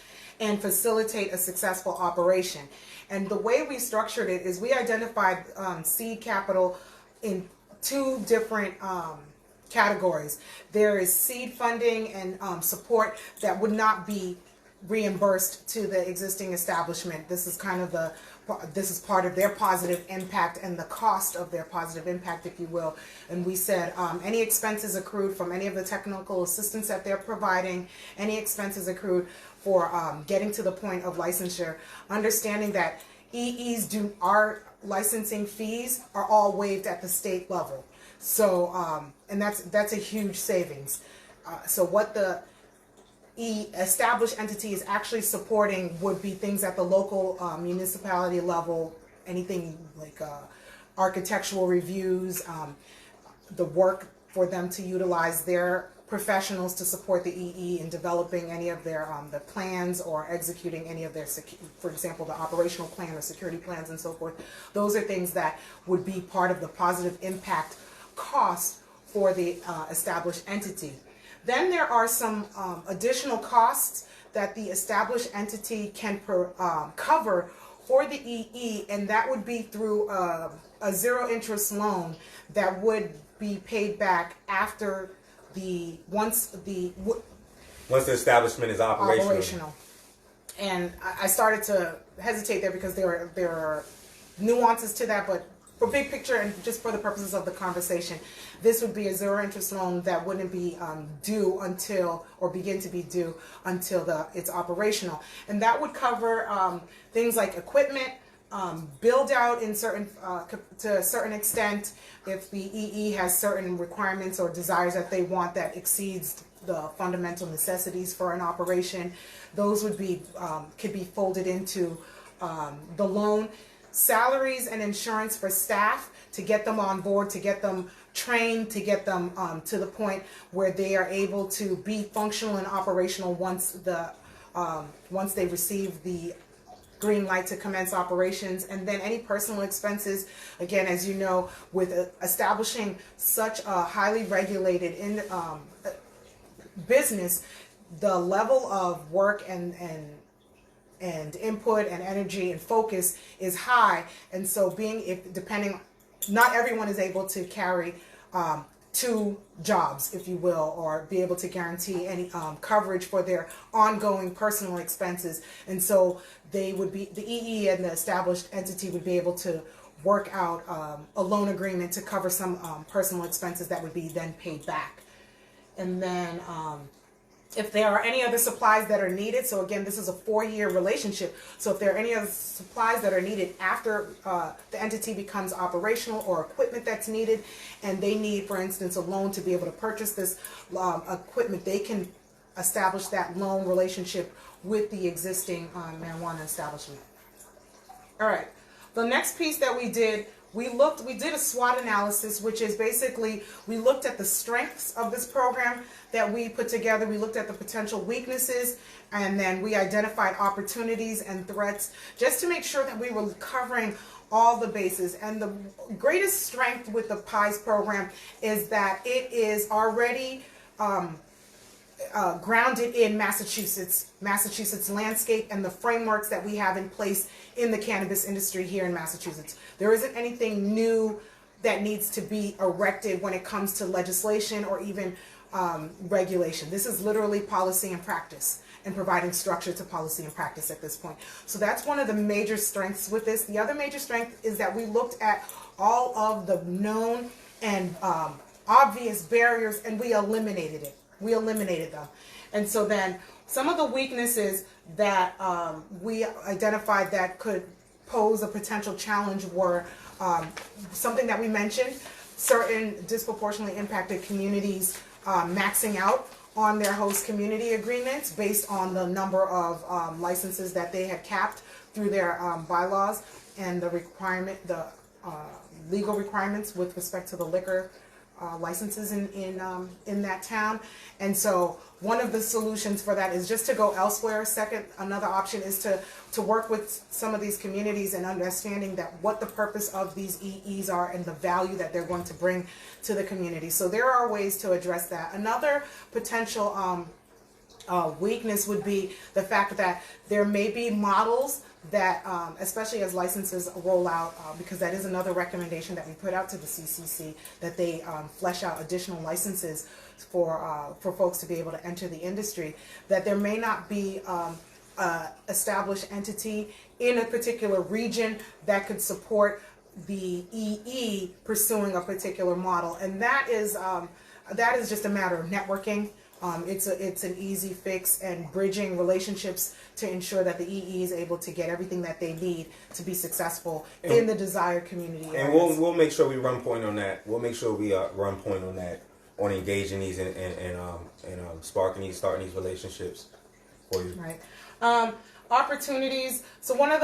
[SPEAKER 2] and facilitate a successful operation. And the way we structured it is we identified seed capital in 2 different categories. There is seed funding and support that would not be reimbursed to the existing establishment. This is kind of the this is part of their positive impact and the cost of their positive impact, if you will. And we said any expenses accrued from any of the technical assistance that they're providing, any expenses accrued for getting to the point of licensure, understanding that our licensing fees are all waived at the state level. So, and that's a huge savings. So what the established entity is actually supporting would be things at the local municipality level, anything like architectural reviews, the work for them to utilize their professionals to support the EE in developing any of their the plans or executing any of their, for example, the operational plan or security plans and so forth. Those are things that would be part of the positive impact cost for the established entity. Then there are some additional costs that the established entity can cover for the EE, and that would be through a zero interest loan that would be paid back after once the
[SPEAKER 1] establishment is operational.
[SPEAKER 2] And I started to hesitate there because there are nuances to that, but for big picture and just for the purposes of the conversation, this would be a zero interest loan that wouldn't be due until, or begin to be due until it's operational. And that would cover things like equipment, build out in to a certain extent. If the EE has certain requirements or desires that they want that exceeds the fundamental necessities for an operation, those would be could be folded into the loan. Salaries and insurance for staff to get them on board, to get them trained, to get them to the point where they are able to be functional and operational once they receive the green light to commence operations. And then any personal expenses, again, as you know, with establishing such a highly regulated business, the level of work and input and energy and focus is high. And so not everyone is able to carry 2 jobs, if you will, or be able to guarantee any coverage for their ongoing personal expenses. And so the EE and the established entity would be able to work out a loan agreement to cover some personal expenses that would be then paid back. And then if there are any other supplies that are needed, so again, this is a 4-year relationship, so if there are any other supplies that are needed after the entity becomes operational, or equipment that's needed, and they need, for instance, a loan to be able to purchase this equipment, they can establish that loan relationship with the existing marijuana establishment. All right, the next piece that we did, we did a SWOT analysis, which is basically, we looked at the strengths of this program that we put together, we looked at the potential weaknesses, and then we identified opportunities and threats, just to make sure that we were covering all the bases. And the greatest strength with the PIES program is that it is already grounded in Massachusetts landscape and the frameworks that we have in place in the cannabis industry here in Massachusetts. There isn't anything new that needs to be erected when it comes to legislation or even regulation. This is literally policy and practice, and providing structure to policy and practice at this point. So that's one of the major strengths with this. The other major strength is that we looked at all of the known and obvious barriers, and we eliminated it. We eliminated them. And so then some of the weaknesses that we identified that could pose a potential challenge were something that we mentioned, certain disproportionately impacted communities maxing out on their host community agreements based on the number of licenses that they had capped through their bylaws and the legal requirements with respect to the liquor licenses in that town. And so one of the solutions for that is just to go elsewhere. Second, another option is to work with some of these communities and understanding that what the purpose of these EEs are and the value that they're going to bring to the community. So there are ways to address that. Another potential weakness would be the fact that there may be models that, especially as licenses roll out, because that is another recommendation that we put out to the CCC, that they flesh out additional licenses for folks to be able to enter the industry, that there may not be established entity in a particular region that could support the EE pursuing a particular model, and that is just a matter of networking. It's an easy fix and bridging relationships to ensure that the EE is able to get everything that they need to be successful in the desired community areas.
[SPEAKER 1] And we'll make sure we run point on that. We'll make sure we run point on that, on engaging these and starting these relationships for you.
[SPEAKER 2] Right. Opportunities. So one of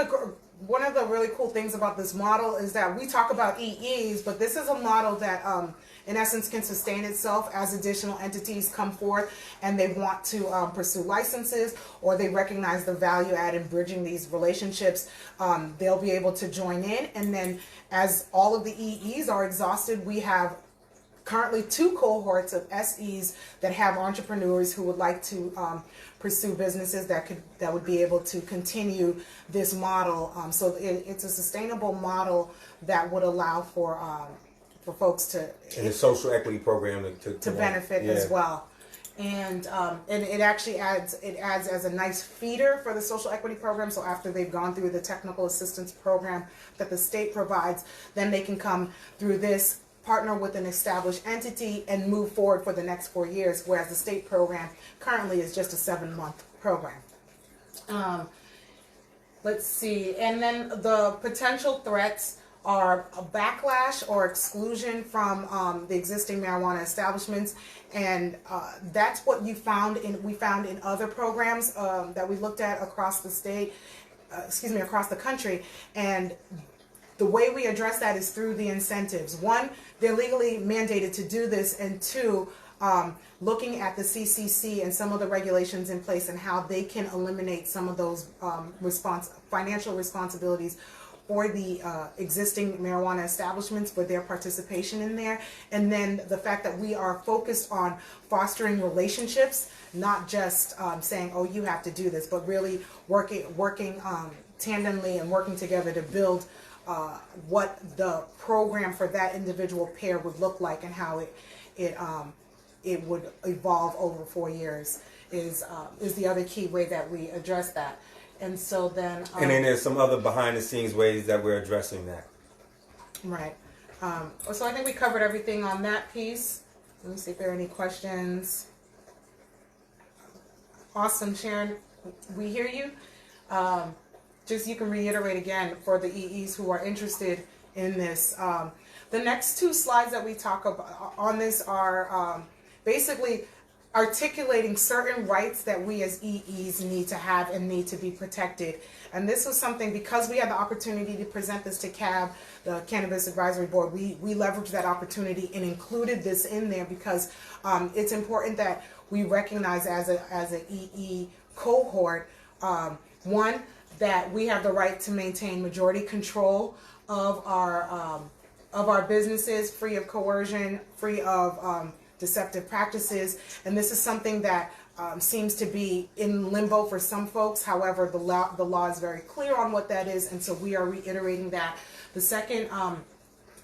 [SPEAKER 2] the really cool things about this model is that we talk about EEs, but this is a model that in essence can sustain itself as additional entities come forth and they want to pursue licenses, or they recognize the value add in bridging these relationships. They'll be able to join in, and then as all of the EEs are exhausted, we have currently 2 cohorts of SEs that have entrepreneurs who would like to pursue businesses that would be able to continue this model. So it's a sustainable model that would allow for folks to
[SPEAKER 1] and the social equity program
[SPEAKER 2] to benefit as well. And it actually adds as a nice feeder for the social equity program. So after they've gone through the technical assistance program that the state provides, then they can come through this, partner with an established entity, and move forward for the next 4 years, whereas the state program currently is just a 7-month program. Let's see, and then the potential threats are a backlash or exclusion from the existing marijuana establishments, and that's what we found in other programs that we looked at across the state, across the country. And the way we address that is through the incentives. 1, they're legally mandated to do this, and 2, looking at the CCC and some of the regulations in place and how they can eliminate some of those financial responsibilities for the existing marijuana establishments for their participation in there. And then the fact that we are focused on fostering relationships, not just saying, oh, you have to do this, but really working tandemly and working together to build what the program for that individual pair would look like, and how it would evolve over 4 years is the other key way that we address that. And so then
[SPEAKER 1] and then there's some other behind the scenes ways that we're addressing that.
[SPEAKER 2] Right. So I think we covered everything on that piece. Let me see if there are any questions. Awesome, Sharon. We hear you. Just you can reiterate again for the EEs who are interested in this. The next 2 slides that we talk about on this are basically articulating certain rights that we as EEs need to have and need to be protected. And this was something, because we had the opportunity to present this to CAB, the Cannabis Advisory Board, we leveraged that opportunity and included this in there because it's important that we recognize as a EE cohort, 1, that we have the right to maintain majority control of our businesses, free of coercion, free of deceptive practices. And this is something that seems to be in limbo for some folks. However, the law is very clear on what that is, and so we are reiterating that. The second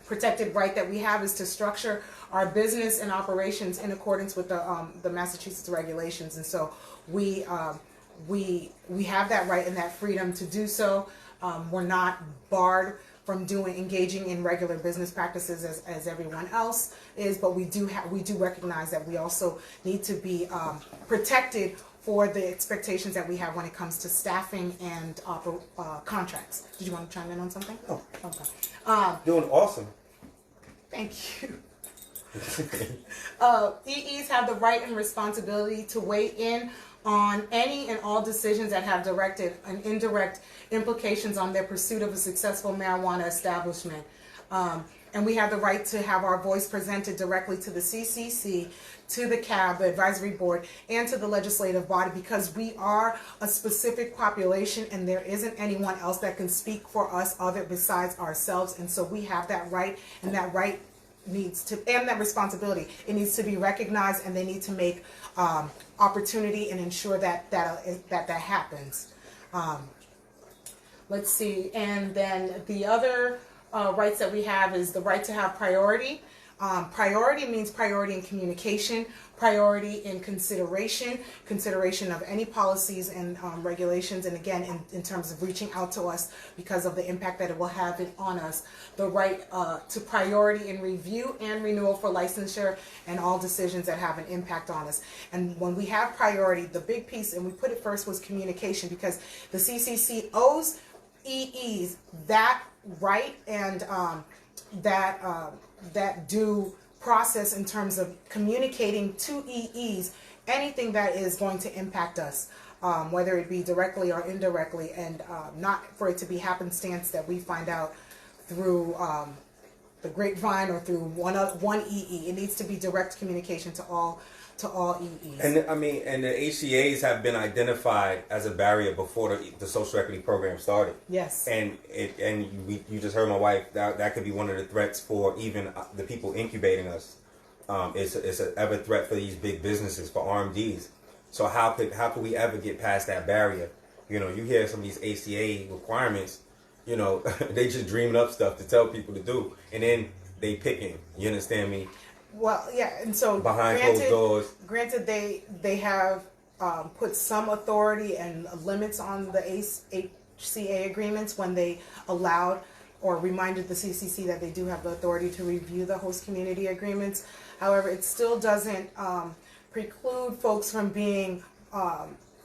[SPEAKER 2] protected right that we have is to structure our business and operations in accordance with the Massachusetts regulations, and so we have that right and that freedom to do so. We're not barred from engaging in regular business practices as everyone else is, but we do recognize that we also need to be protected for the expectations that we have when it comes to staffing and contracts. Did you want to chime in on something?
[SPEAKER 1] Oh,
[SPEAKER 2] okay.
[SPEAKER 1] Doing awesome.
[SPEAKER 2] Thank you. EEs have the right and responsibility to weigh in on any and all decisions that have direct and indirect implications on their pursuit of a successful marijuana establishment. And we have the right to have our voice presented directly to the CCC, to the CAB, the advisory board, and to the legislative body, because we are a specific population and there isn't anyone else that can speak for us other besides ourselves. And so we have that right, and that right needs to, and that responsibility, it needs to be recognized, and they need to make opportunity and ensure that happens. Let's see, and then the other rights that we have is the right to have priority. Priority means priority in communication, priority in consideration of any policies and regulations, and again, in terms of reaching out to us because of the impact that it will have on us. The right to priority in review and renewal for licensure and all decisions that have an impact on us. And when we have priority, the big piece, and we put it first, was communication, because the CCC owes EEs that right and that due process in terms of communicating to EEs anything that is going to impact us, whether it be directly or indirectly, and not for it to be happenstance that we find out through the grapevine or through one EE. It needs to be direct communication to all EEs.
[SPEAKER 1] And I mean, and the HCAs have been identified as a barrier before the social equity program started.
[SPEAKER 2] Yes.
[SPEAKER 1] And you just heard my wife, that could be one of the threats for even the people incubating us. It's an ever threat for these big businesses, for RMDs. So how could we ever get past that barrier? You know, you hear some of these ACA requirements, you know, they just dreaming up stuff to tell people to do, and then they picking. You understand me?
[SPEAKER 2] Well, yeah, and so
[SPEAKER 1] Behind closed doors.
[SPEAKER 2] Granted, they have put some authority and limits on the HCA agreements when they allowed or reminded the CCC that they do have the authority to review the host community agreements. However, it still doesn't preclude folks from being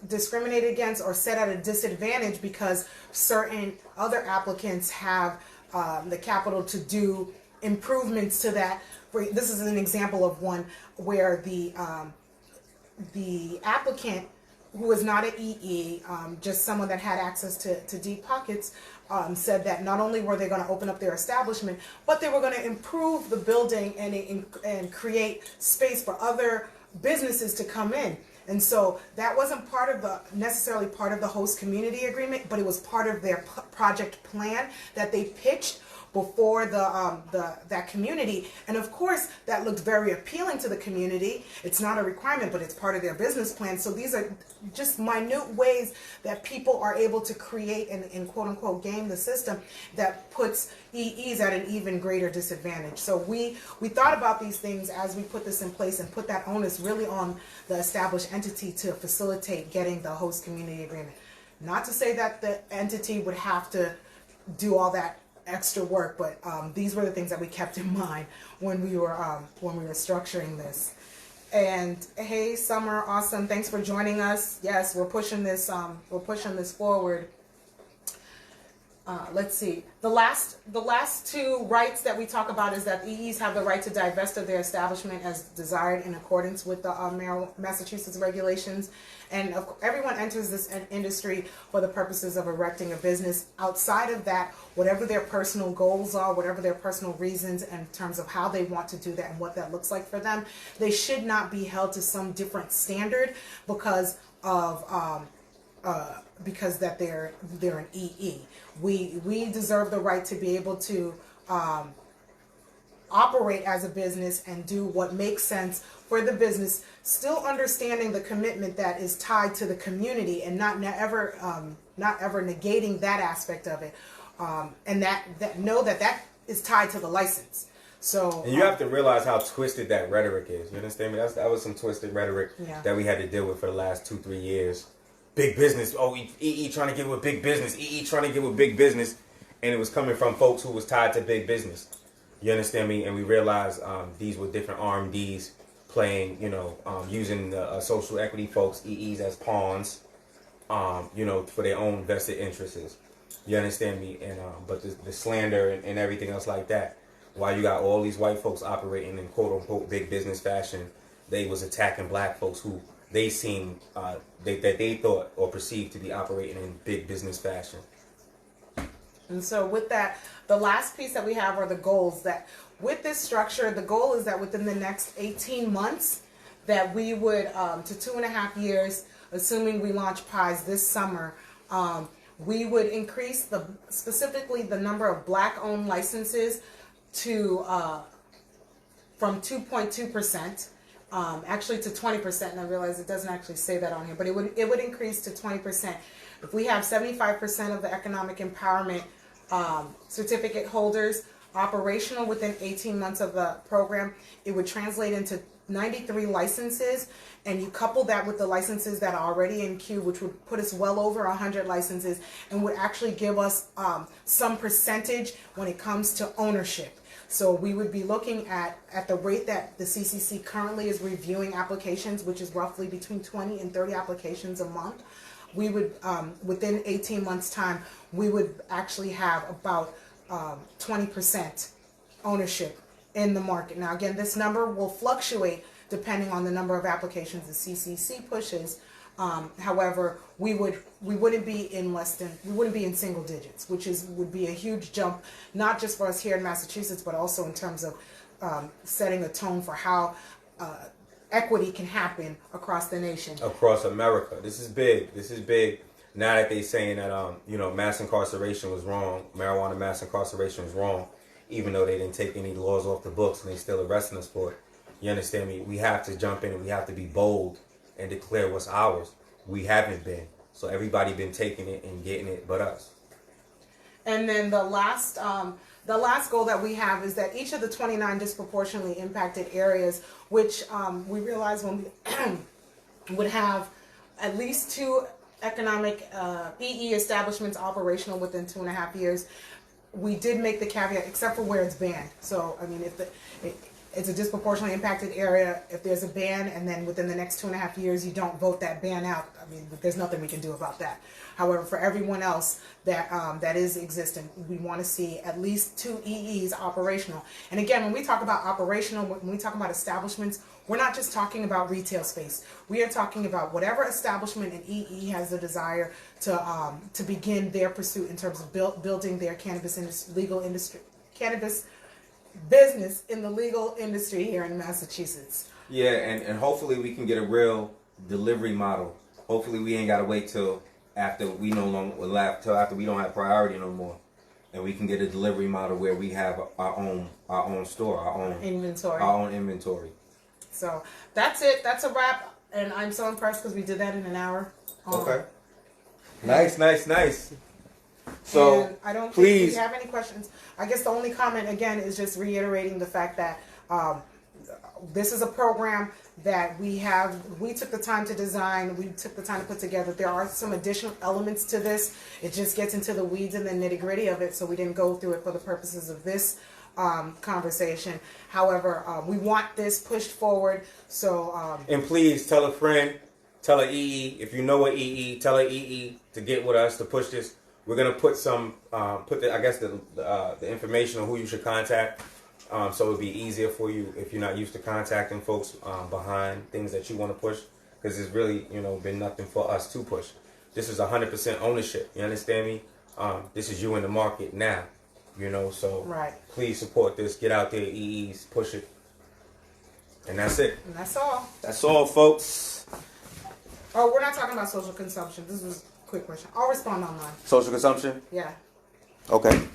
[SPEAKER 2] discriminated against or set at a disadvantage because certain other applicants have the capital to do improvements to that. This is an example of one where the applicant, who is not an EE, just someone that had access to deep pockets, said that not only were they going to open up their establishment, but they were going to improve the building and create space for other businesses to come in. And so that wasn't necessarily part of the host community agreement, but it was part of their project plan that they pitched before that community. And of course, that looked very appealing to the community. It's not a requirement, but it's part of their business plan. So these are just minute ways that people are able to create and quote unquote game the system that puts EEs at an even greater disadvantage. So we thought about these things as we put this in place and put that onus really on the established entity to facilitate getting the host community agreement. Not to say that the entity would have to do all that extra work, but these were the things that we kept in mind when we were structuring this. And hey, Summer, awesome! Thanks for joining us. Yes, we're pushing this forward. Let's see. The last two rights that we talk about is that EEs have the right to divest of their establishment as desired in accordance with the Massachusetts regulations. And everyone enters this industry for the purposes of erecting a business. Outside of that, whatever their personal goals are, whatever their personal reasons in terms of how they want to do that and what that looks like for them, they should not be held to some different standard because that they're an EE. We deserve the right to be able to operate as a business and do what makes sense for the business, still understanding the commitment that is tied to the community and not ever negating that aspect of it, and that know that is tied to the license. So
[SPEAKER 1] and you have to realize how twisted that rhetoric is. You understand me? That was some twisted rhetoric that we had to deal with for the last 2-3 years. Big business. Oh, EE trying to get with big business. EE trying to get with big business, and it was coming from folks who was tied to big business. You understand me? And we realized these were different RMDs playing, using the social equity folks, EEs, as pawns, for their own vested interests. You understand me? And but the slander and everything else like that, while you got all these white folks operating in quote unquote big business fashion, they was attacking black folks who they seemed that they thought or perceived to be operating in big business fashion.
[SPEAKER 2] And so with that, the last piece that we have are the goals. That with this structure, the goal is that within the next 18 months, that we would, to 2.5 years, assuming we launch PIES this summer, we would increase specifically the number of black-owned licenses to from 2.2%. Actually to 20%, and I realize it doesn't actually say that on here, but it would increase to 20%. If we have 75% of the economic empowerment certificate holders operational within 18 months of the program, it would translate into 93 licenses, and you couple that with the licenses that are already in queue, which would put us well over 100 licenses, and would actually give us some percentage when it comes to ownership. So we would be looking at the rate that the CCC currently is reviewing applications, which is roughly between 20 and 30 applications a month. We would, within 18 months time, we would actually have about 20% ownership in the market. Now again, this number will fluctuate depending on the number of applications the CCC pushes. However, we wouldn't be in single digits, which would be a huge jump, not just for us here in Massachusetts, but also in terms of setting a tone for how equity can happen across the nation,
[SPEAKER 1] across America. This is big. This is big. Now that they're saying that mass incarceration was wrong, marijuana mass incarceration was wrong, even though they didn't take any laws off the books and they still arresting us for it. You understand me? We have to jump in and we have to be bold and declare what's ours. We haven't been. So everybody been taking it and getting it but us.
[SPEAKER 2] And then the last goal that we have is that each of the 29 disproportionately impacted areas, which we realized when we would have at least 2 economic EE establishments operational within 2.5 years. We did make the caveat, except for where it's banned. So, I mean, if it's a disproportionately impacted area, if there's a ban and then within the next 2.5 years you don't vote that ban out, I mean, there's nothing we can do about that. However, for everyone else that is existing, we want to see at least 2 EEs operational. And again, when we talk about operational, when we talk about establishments, we're not just talking about retail space. We are talking about whatever establishment an EE has the desire to begin their pursuit in terms of building their cannabis business in the legal industry here in Massachusetts.
[SPEAKER 1] Yeah, and hopefully we can get a real delivery model. Hopefully we ain't gotta wait till after we after we don't have priority no more, and we can get a delivery model where we have our own store, our own inventory.
[SPEAKER 2] So that's it. That's a wrap, and I'm so impressed because we did that in an hour.
[SPEAKER 1] Okay. Nice. So
[SPEAKER 2] and I don't
[SPEAKER 1] please,
[SPEAKER 2] think we have any questions. I guess the only comment again is just reiterating the fact that this is a program that we took the time to design, we took the time to put together. There are some additional elements to this. It just gets into the weeds and the nitty-gritty of it, so we didn't go through it for the purposes of this conversation. However, we want this pushed forward. So
[SPEAKER 1] and please tell a friend, tell a EE. If you know a EE, tell a EE to get with us to push this. We're gonna put the information on who you should contact, so it'll be easier for you if you're not used to contacting folks behind things that you want to push, because it's really been nothing for us to push. This is 100% ownership. You understand me? This is you in the market now. So
[SPEAKER 2] right.
[SPEAKER 1] Please support this. Get out there, EEs, push it, and that's it.
[SPEAKER 2] And that's all.
[SPEAKER 1] That's all, folks.
[SPEAKER 2] Oh, we're not talking about social consumption. This was a quick question. I'll respond online.
[SPEAKER 1] Social consumption?
[SPEAKER 2] Yeah.
[SPEAKER 1] Okay.